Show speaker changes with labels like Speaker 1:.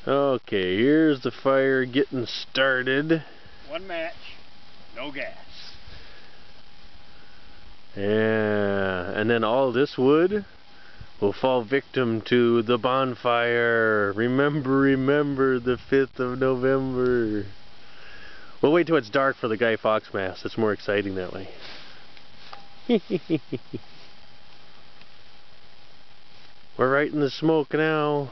Speaker 1: Okay, here's the fire getting started.
Speaker 2: One match, no gas.
Speaker 1: Yeah, and then all this wood will fall victim to the bonfire. Remember the 5th of November. We'll wait till it's dark for the Guy Fawkes Mass. It's more exciting that way. We're right in the smoke now.